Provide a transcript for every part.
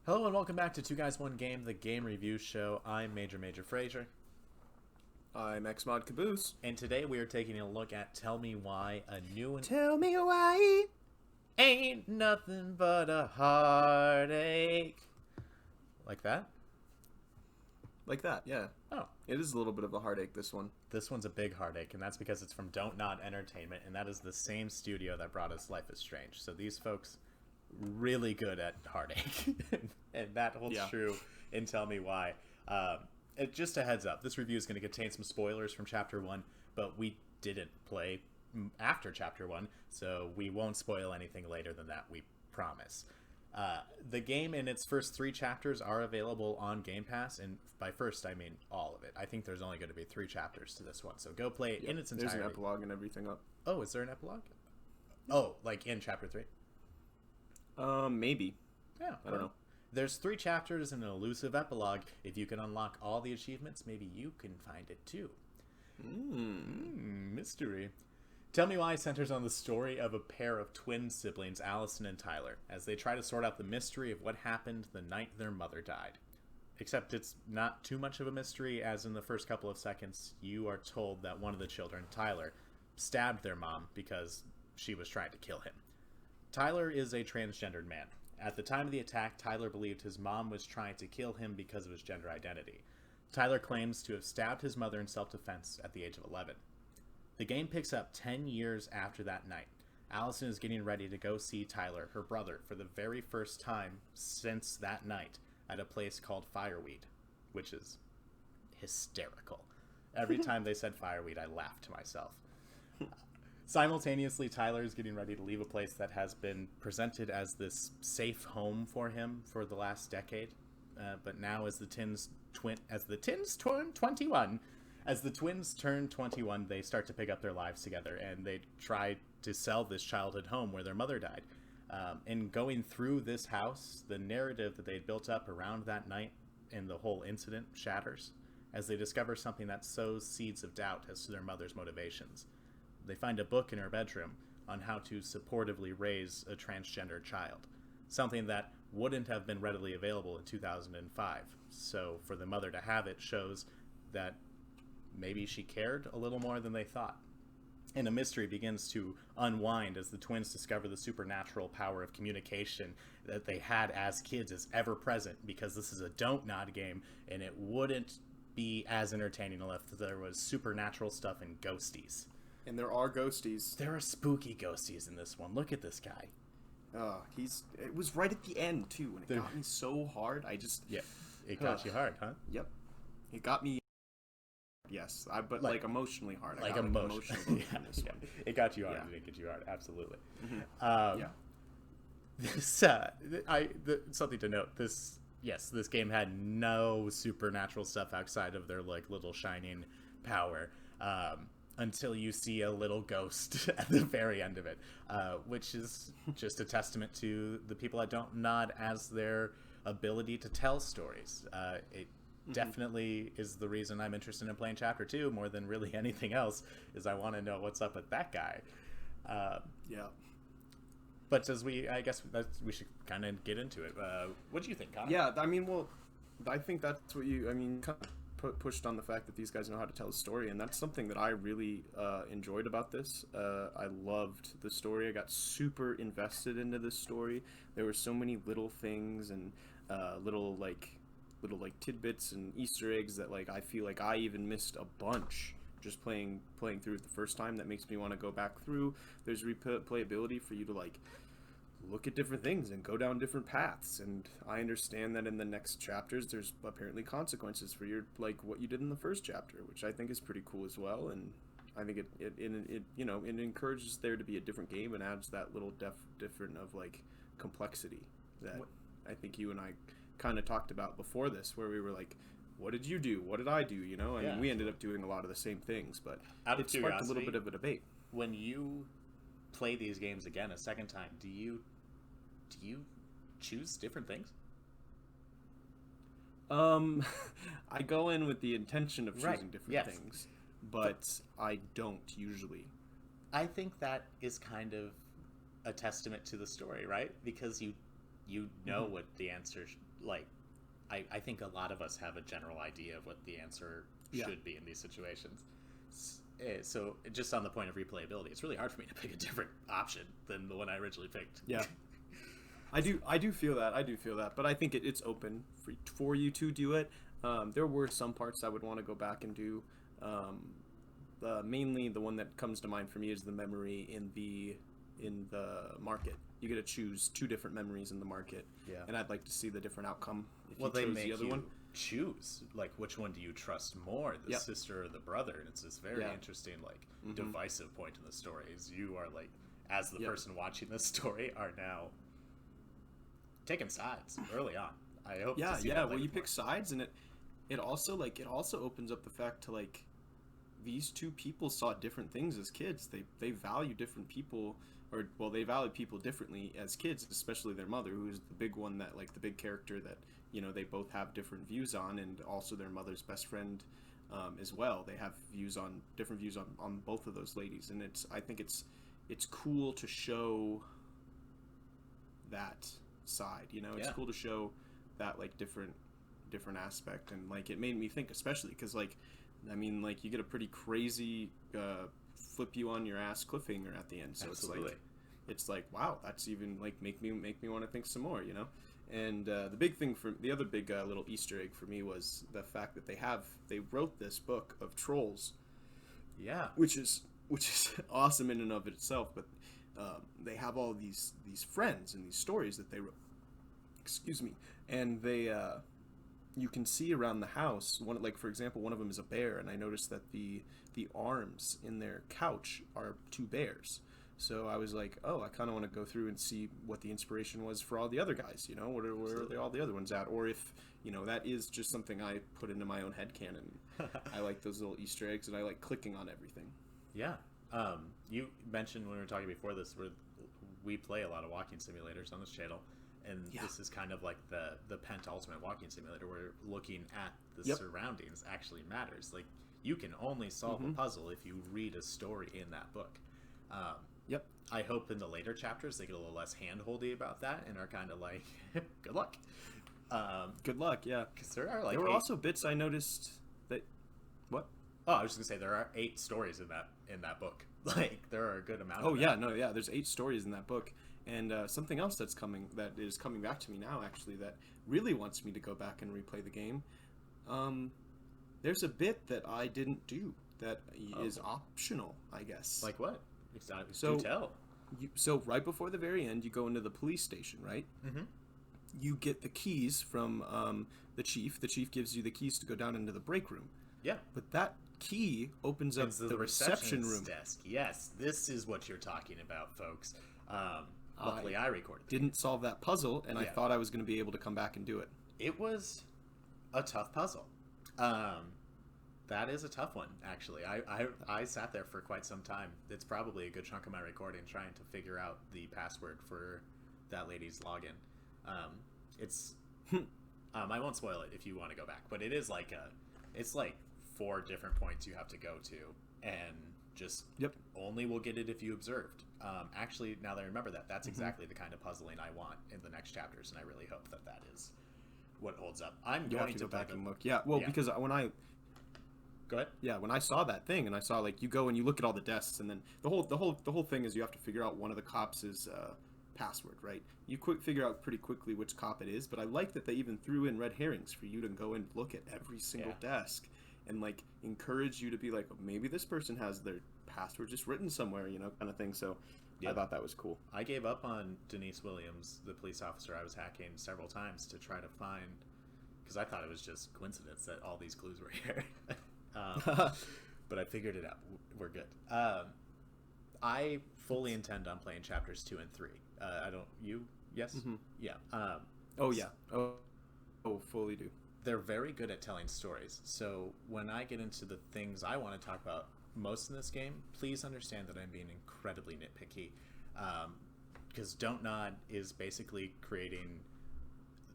Hello and welcome back to Two Guys One Game, the game review show. I'm Major Frazier, I'm Xmod Caboose. and today we are taking a look at Tell Me Why, a new and Tell me why. ain't nothing but a heartache. Like that? Like that, yeah. Oh, It is a little bit of a heartache, this one. this one's a big heartache, and that's because it's from DONTNOD Entertainment, and that is the same studio that brought us Life is Strange. So these folks really good at heartache, and that holds Yeah. true in Tell Me Why. Just a heads up, this review is going to contain some spoilers from Chapter 1, but we didn't play after Chapter 1, so we won't spoil anything later than that, we promise. The game and its first 3 chapters are available on Game Pass, and by first I mean all of it. I think there's only going to be 3 chapters to this one, so go play it in its entirety. There's an epilogue and everything up. Oh, is there an epilogue? Oh, like in Chapter 3? Maybe. Yeah, I don't know. There's 3 chapters and an elusive epilogue. If you can unlock all the achievements, maybe you can find it too. Mystery. Tell Me Why centers on the story of a pair of twin siblings, Allison and Tyler, as they try to sort out the mystery of what happened the night their mother died. Except it's not too much of a mystery, as in the first couple of seconds, you are told that one of the children, Tyler, stabbed their mom because she was trying to kill him. Tyler is a transgendered man. At the time of the attack, Tyler believed his mom was trying to kill him because of his gender identity. Tyler claims to have stabbed his mother in self-defense at the age of 11. The game picks up 10 years after that night. Allison is getting ready to go see Tyler, her brother, for the very first time since that night at a place called Fireweed, which is hysterical. Every time they said Fireweed, I laughed to myself. Simultaneously, Tyler is getting ready to leave a place that has been presented as this safe home for him for the last decade. But now, as the twins turn 21, they start to pick up their lives together, and they try to sell this childhood home where their mother died. In going through this house, the narrative that they had built up around that night and the whole incident shatters as they discover something that sows seeds of doubt as to their mother's motivations. They find a book in her bedroom on how to supportively raise a transgender child, something that wouldn't have been readily available in 2005. So for the mother to have it shows that maybe she cared a little more than they thought. And a mystery begins to unwind as the twins discover the supernatural power of communication that they had as kids is ever present, because this is a Don't Nod game, and it wouldn't be as entertaining if there was supernatural stuff and ghosties. And there are ghosties. There are spooky ghosties in this one. Look at this guy. It was right at the end, too, and it got me so hard. Yeah, it got you hard, huh? Yep. It got me... Yes, but like emotionally hard. Like emotional yeah, yeah. It got you hard. Yeah. It didn't get you hard. Absolutely. Yeah. Something to note. This game had no supernatural stuff outside of their like little shining power. Until you see a little ghost at the very end of it, which is just a testament to the people at Don't Nod as their ability to tell stories. It definitely is the reason I'm interested in playing Chapter 2 more than really anything else, is I want to know what's up with that guy. Yeah. But I guess we should kind of get into it. What do you think, Connor? Yeah, I mean, well, I think that's what kind of pushed on the fact that these guys know how to tell a story, and that's something that I really enjoyed about this. I loved the story. I got super invested into this story. There were so many little things and little tidbits and Easter eggs that like I feel like I even missed a bunch just playing through it the first time. That makes me want to go back through. There's replayability for you to like look at different things and go down different paths, and I understand that in the next chapters there's apparently consequences for your like what you did in the first chapter, which I think is pretty cool as well. And I think it encourages there to be a different game and adds that little different of like complexity that I think you and I kind of talked about before this, where we were like, what did you do, what did I do, I mean, we ended up doing a lot of the same things, but it sparked a little bit of a debate. When you play these games again a second time, do you choose different things? I go in with the intention of choosing different things, but I don't usually. I think that is kind of a testament to the story, right? Because you you know what the answer like. I think a lot of us have a general idea of what the answer should be in these situations. So just on the point of replayability, it's really hard for me to pick a different option than the one I originally picked. Yeah. I do feel that, but I think it's open for you to do it. There were some parts I would want to go back and do. Mainly the one that comes to mind for me is the memory in the market. You get to choose 2 different memories in the market, and I'd like to see the different outcome if you chose the other one. Choose like which one do you trust more, the sister or the brother, and it's this very interesting divisive point in the story. Is you are like, as the person watching this story, are now taking sides early on. I hope to see that well, you more. pick sides, and it also opens up the fact to like these 2 people saw different things as kids. They value different people, or well, they value people differently as kids, especially their mother, who's the big one, that like the big character that, you know, they both have different views on, and also their mother's best friend as well. They have different views on both of those ladies, and I think it's cool to show that side, you know. It's cool to show that like different aspect, and like it made me think, especially because like, I mean, like you get a pretty crazy flip you on your ass cliffhanger at the end, so it's like wow, that's even like make me want to think some more, you know. And the other big little Easter egg for me was the fact that they wrote this book of trolls, which is awesome in and of itself, but they have all these friends and these stories that they wrote, excuse me, and they you can see around the house, like for example, one of them is a bear, and I noticed that the arms in their couch are 2 bears. So I was like, oh, I kind of want to go through and see what the inspiration was for all the other guys, you know, where are all the other ones at, or if, you know, that is just something I put into my own headcanon. I like those little Easter eggs, and I like clicking on everything. Yeah. You mentioned when we were talking before this, we play a lot of walking simulators on this channel, and this is kind of like the penultimate walking simulator, where looking at the surroundings actually matters. Like, you can only solve a puzzle if you read a story in that book. I hope in the later chapters they get a little less hand-holdy about that and are kind of like, good luck. Good luck, yeah. Because there are like there were also bits I noticed that... What? Oh, I was just going to say, there are 8 stories in that book. Like, there are a good amount of there's 8 stories in that book. And something else that is coming back to me now, actually, that really wants me to go back and replay the game. There's a bit that I didn't do that is optional, I guess. Like what? So, do tell. So right before the very end, you go into the police station, right? Mm-hmm. You get the keys from the chief. The chief gives you the keys to go down into the break room. Yeah. But that key opens up the reception room desk. Yes, this is what you're talking about, folks. Luckily, I recorded. Didn't solve that puzzle, and I thought I was going to be able to come back and do it. It was a tough puzzle. That is a tough one, actually. I sat there for quite some time. It's probably a good chunk of my recording trying to figure out the password for that lady's login. I won't spoil it if you want to go back, but it is like it's like 4 different points you have to go to, and just only will get it if you observed. Actually, now that I remember that's exactly the kind of puzzling I want in the next chapters, and I really hope that is what holds up. I'm going to go back and look. Yeah, well, because when I... Go ahead. Yeah, when I saw that thing, and I saw like you go and you look at all the desks, and then the whole thing is you have to figure out one of the cops' password, right? You figure out pretty quickly which cop it is, but I like that they even threw in red herrings for you to go and look at every single desk, and like encourage you to be like, oh, maybe this person has their password just written somewhere, you know, kind of thing. So I thought that was cool. I gave up on Denise Williams, the police officer I was hacking, several times to try to find, because I thought it was just coincidence that all these clues were here. But I figured it out. We're good. I fully intend on playing chapters 2 and 3. I don't. You? Yes. Mm-hmm. Yeah. Fully do. They're very good at telling stories. So when I get into the things I want to talk about most in this game, please understand that I'm being incredibly nitpicky. Because DONTNOD is basically creating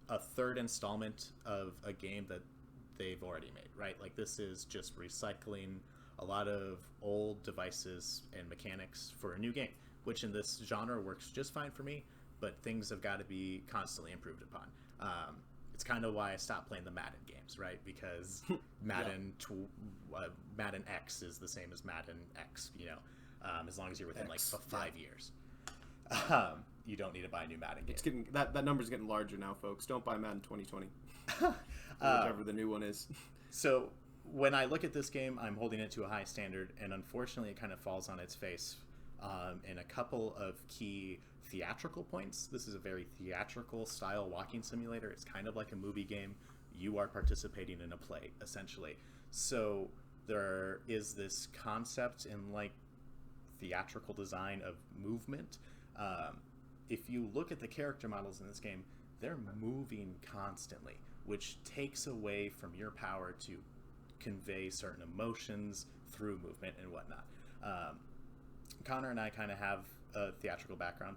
a 3rd installment of a game that they've already made, right? Like, this is just recycling a lot of old devices and mechanics for a new game, which in this genre works just fine for me. but things have got to be constantly improved upon. It's kind of why I stopped playing the Madden games, right? Because Madden Madden X is the same as Madden X, as long as you're within X, 5 years. You don't need to buy a new Madden game. It's getting that number's getting larger now, folks. Don't buy Madden 2020. Whatever the new one is. So when I look at this game, I'm holding it to a high standard, and unfortunately it kind of falls on its face in a couple of key theatrical points. This is a very theatrical style walking simulator. It's kind of like a movie game. You are participating in a play, essentially. So there is this concept in theatrical design of movement. If you look at the character models in this game, they're moving constantly, which takes away from your power to convey certain emotions through movement and whatnot. Connor and I kind of have a theatrical background.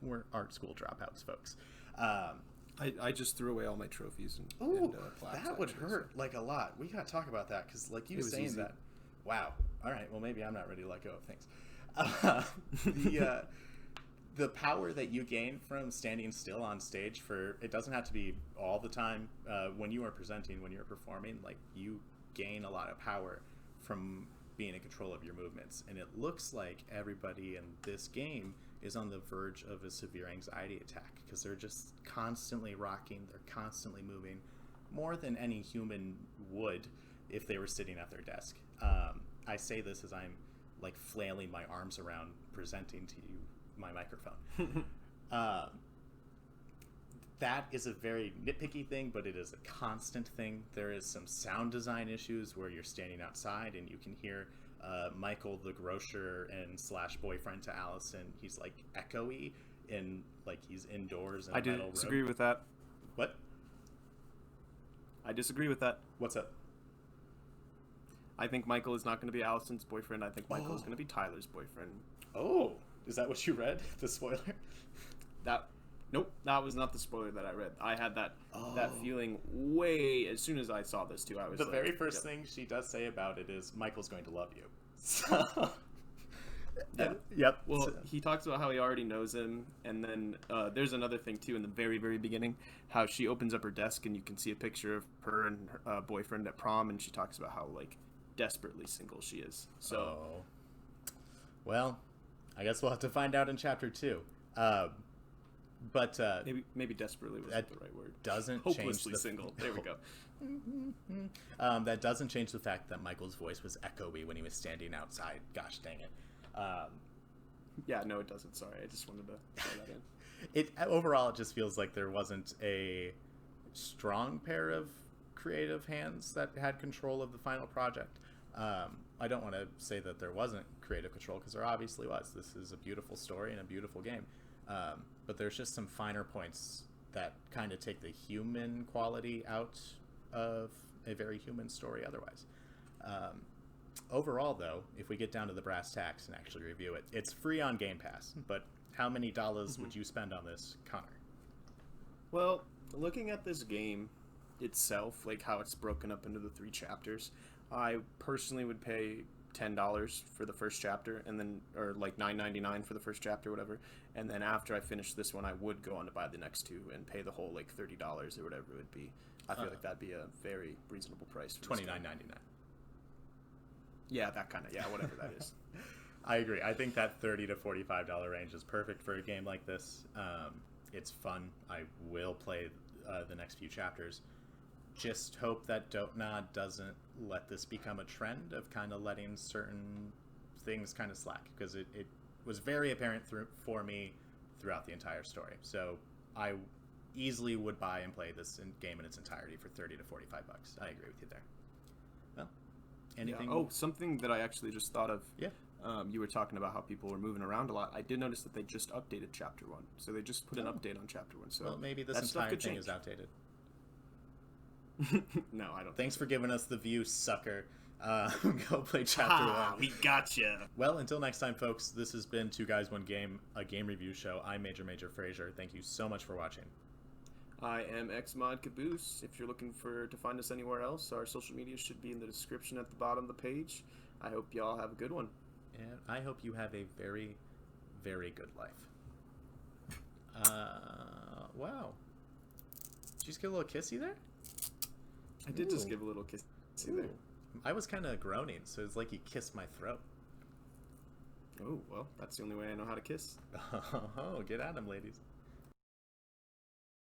We're art school dropouts, folks. I just threw away all my trophies and plaques. That would hurt a lot. We gotta talk about that because you saying easy. That. Wow. All right. Well, maybe I'm not ready to let go of things. The power that you gain from standing still on stage it doesn't have to be all the time. When you are presenting, when you're performing, you gain a lot of power from being in control of your movements. And it looks like everybody in this game is on the verge of a severe anxiety attack because they're just constantly rocking, they're constantly moving, more than any human would if they were sitting at their desk. I say this as I'm flailing my arms around presenting to you my microphone. That is a very nitpicky thing, but it is a constant thing. There is some sound design issues where you're standing outside and you can hear Michael, the grocer and / boyfriend to Allison. He's echoey and he's indoors in a metal room. I disagree with that. What? I disagree with that. What's up? I think Michael is not going to be Allison's boyfriend. I think Michael is going to be Tyler's boyfriend. Oh, is that what you read? The spoiler? Nope, that was not the spoiler that I read. I had that feeling way as soon as I saw this too. I was the very first thing she does say about it is Michael's going to love you. So, yep. Well, he talks about how he already knows him, and then there's another thing too in the very, very beginning, how she opens up her desk and you can see a picture of her and her boyfriend at prom, and she talks about how desperately single she is. So, well, I guess we'll have to find out in chapter 2. But maybe desperately wasn't the right word. Doesn't hopelessly change single. There we go. That doesn't change the fact that Michael's voice was echoey when he was standing outside. Gosh dang it. Yeah, no, it doesn't. Sorry, I just wanted to throw that in. Overall, it just feels like there wasn't a strong pair of creative hands that had control of the final project. I don't want to say that there wasn't creative control, because there obviously was. This is a beautiful story and a beautiful game. But there's just some finer points that kind of take the human quality out of a very human story otherwise. Overall, though, if we get down to the brass tacks and actually review it, it's free on Game Pass. But how many dollars would you spend on this, Connor? Well, looking at this game itself, how it's broken up into the 3 chapters, I personally would pay $10 for the first chapter, and then or $9.99 for the first chapter, whatever. And then after I finish this one, I would go on to buy the next 2 and pay the whole $30 or whatever it would be. I feel like that'd be a very reasonable price. For $29.99. Yeah, that kind of whatever that is. I agree. I think that $30 to $45 range is perfect for a game like this. It's fun. I will play the next few chapters. Just hope that DONTNOD doesn't let this become a trend of kind of letting certain things kind of slack, because it was very apparent for me throughout the entire story. So I easily would buy and play this game in its entirety for $30 to $45. I agree with you there. Well, anything? Yeah. Oh, something that I actually just thought of. Yeah. You were talking about how people were moving around a lot. I did notice that they just updated Chapter 1. So they just put an update on Chapter 1. So well, maybe this entire thing is outdated. No, I don't. Thanks for giving us the view, sucker. Go play Chapter 1. We gotcha. Well, until next time, folks, this has been 2 Guys, 1 Game, a game review show. I'm Major Fraser. Thank you so much for watching. I am Xmod Caboose. If you're looking to find us anywhere else, our social media should be in the description at the bottom of the page. I hope y'all have a good one. And I hope you have a very, very good life. Wow. Did you just get a little kissy there? I did just Ooh. give a little kiss there. I was kind of groaning, so it's like you kissed my throat. Oh, well, that's the only way I know how to kiss. Oh, get at him, ladies.